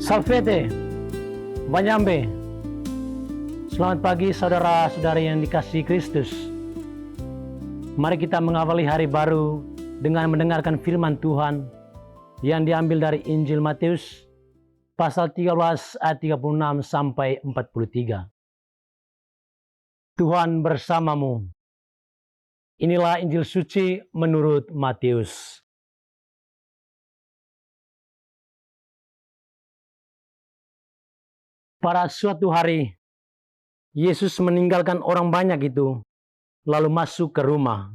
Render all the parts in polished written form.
Salvete, Banyambe. Selamat pagi saudara-saudari yang dikasihi Kristus. Mari kita mengawali hari baru dengan mendengarkan firman Tuhan yang diambil dari Injil Matius pasal 13 ayat 36 sampai 43. Tuhan bersamamu. Inilah Injil suci menurut Matius. Pada suatu hari, Yesus meninggalkan orang banyak itu, lalu masuk ke rumah.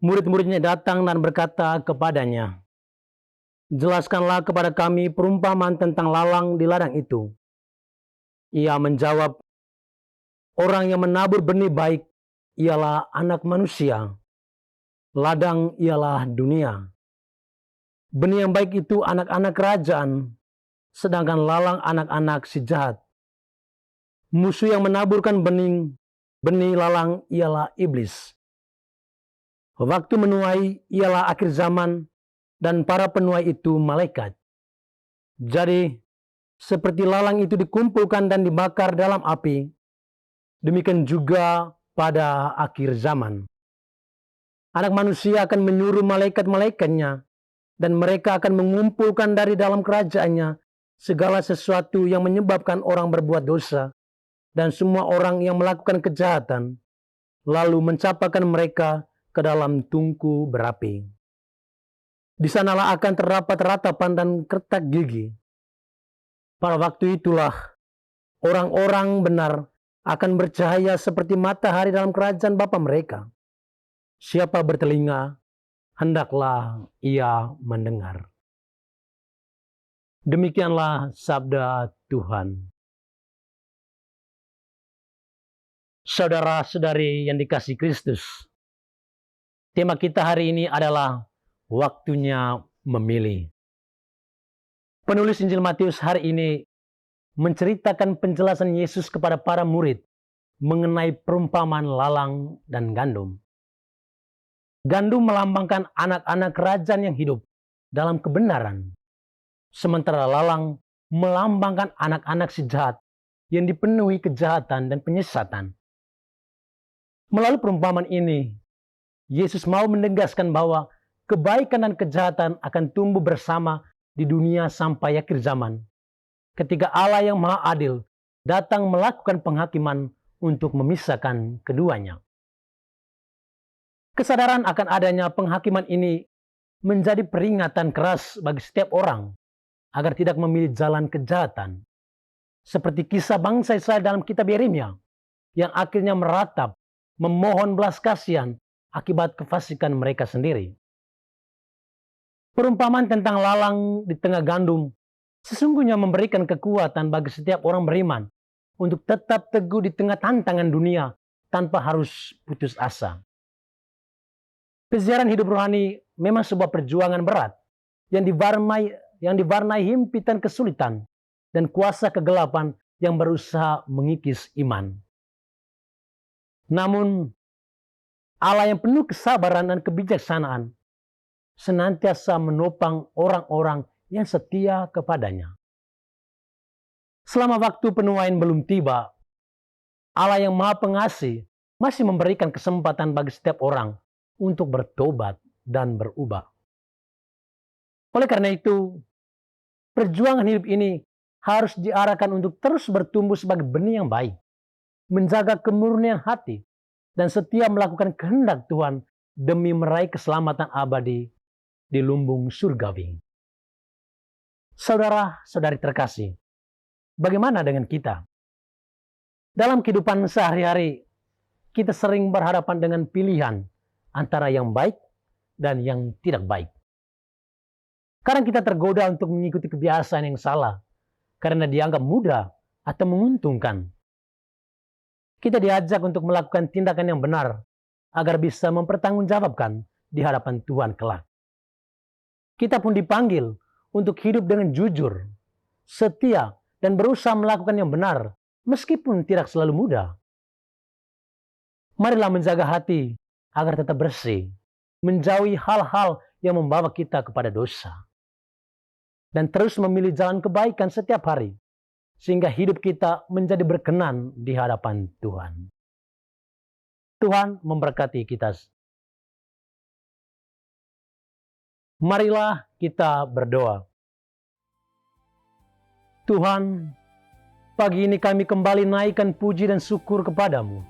Murid-muridnya datang dan berkata kepadanya, "Jelaskanlah kepada kami perumpamaan tentang lalang di ladang itu." Ia menjawab, "Orang yang menabur benih baik ialah anak manusia. Ladang ialah dunia. Benih yang baik itu anak-anak kerajaan, sedangkan lalang anak-anak si jahat. Musuh yang menaburkan benih lalang ialah iblis. Waktu menuai ialah akhir zaman, dan para penuai itu malaikat. Jadi, seperti lalang itu dikumpulkan dan dibakar dalam api, demikian juga pada akhir zaman. Anak manusia akan menyuruh malaikat-malaikatnya, dan mereka akan mengumpulkan dari dalam kerajaannya segala sesuatu yang menyebabkan orang berbuat dosa, dan semua orang yang melakukan kejahatan, lalu mencapakan mereka ke dalam tungku berapi. Di sanalah akan terdapat ratapan dan kertak gigi. Pada waktu itulah orang-orang benar akan bercahaya seperti matahari dalam kerajaan Bapa mereka. Siapa bertelinga, hendaklah ia mendengar. Demikianlah sabda Tuhan. Saudara-saudari yang dikasihi Kristus, tema kita hari ini adalah waktunya memilih. Penulis Injil Matius hari ini menceritakan penjelasan Yesus kepada para murid mengenai perumpamaan lalang dan gandum. Gandum melambangkan anak-anak kerajaan yang hidup dalam kebenaran, sementara lalang melambangkan anak-anak si jahat yang dipenuhi kejahatan dan penyesatan. Melalui perumpamaan ini, Yesus mau menegaskan bahwa kebaikan dan kejahatan akan tumbuh bersama di dunia sampai akhir zaman, ketika Allah yang Maha Adil datang melakukan penghakiman untuk memisahkan keduanya. Kesadaran akan adanya penghakiman ini menjadi peringatan keras bagi setiap orang agar tidak memilih jalan kejahatan, seperti kisah bangsa Israel dalam kitab Yeremia yang akhirnya meratap memohon belas kasihan akibat kefasikan mereka sendiri. Perumpamaan tentang lalang di tengah gandum sesungguhnya memberikan kekuatan bagi setiap orang beriman untuk tetap teguh di tengah tantangan dunia tanpa harus putus asa. Keziaran hidup rohani memang sebuah perjuangan berat yang diwarnai himpitan kesulitan dan kuasa kegelapan yang berusaha mengikis iman. Namun, Allah yang penuh kesabaran dan kebijaksanaan senantiasa menopang orang-orang yang setia kepadanya. Selama waktu penuaian belum tiba, Allah yang Maha Pengasih masih memberikan kesempatan bagi setiap orang untuk bertobat dan berubah. Oleh karena itu, perjuangan hidup ini harus diarahkan untuk terus bertumbuh sebagai benih yang baik, menjaga kemurnian hati, dan setia melakukan kehendak Tuhan demi meraih keselamatan abadi di lumbung surgawi. Saudara-saudari terkasih, bagaimana dengan kita? Dalam kehidupan sehari-hari, kita sering berhadapan dengan pilihan antara yang baik dan yang tidak baik. Kadang kita tergoda untuk mengikuti kebiasaan yang salah karena dianggap mudah atau menguntungkan. Kita diajak untuk melakukan tindakan yang benar agar bisa mempertanggungjawabkan di hadapan Tuhan kelak. Kita pun dipanggil untuk hidup dengan jujur, setia, dan berusaha melakukan yang benar meskipun tidak selalu mudah. Marilah menjaga hati agar tetap bersih, menjauhi hal-hal yang membawa kita kepada dosa. dan terus memilih jalan kebaikan setiap hari, sehingga hidup kita menjadi berkenan di hadapan Tuhan. Tuhan memberkati kita. Marilah kita berdoa. Tuhan, pagi ini kami kembali naikkan puji dan syukur kepadamu.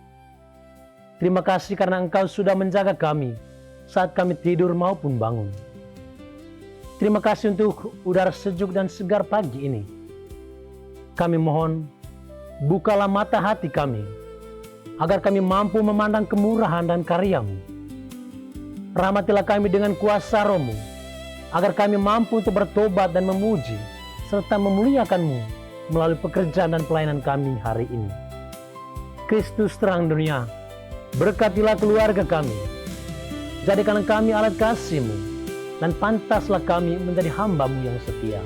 Terima kasih karena Engkau sudah menjaga kami saat kami tidur maupun bangun. Terima kasih untuk udara sejuk dan segar pagi ini. Kami mohon, bukalah mata hati kami, agar kami mampu memandang kemurahan dan karya-Mu. Rahmatilah kami dengan kuasa Roh-Mu, agar kami mampu untuk bertobat dan memuji, serta memuliakan-Mu melalui pekerjaan dan pelayanan kami hari ini. Kristus terang dunia, berkatilah keluarga kami. Jadikanlah kami alat kasih-Mu, dan pantaslah kami menjadi hamba-Mu yang setia.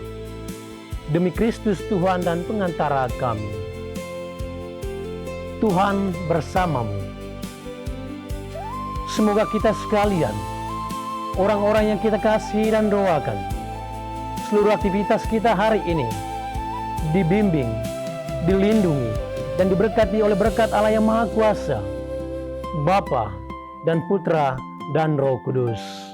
Demi Kristus Tuhan dan pengantara kami. Tuhan bersamamu. Semoga kita sekalian, orang-orang yang kita kasih dan doakan, seluruh aktivitas kita hari ini dibimbing, dilindungi, dan diberkati oleh berkat Allah yang Maha Kuasa, Bapa dan Putra dan Roh Kudus.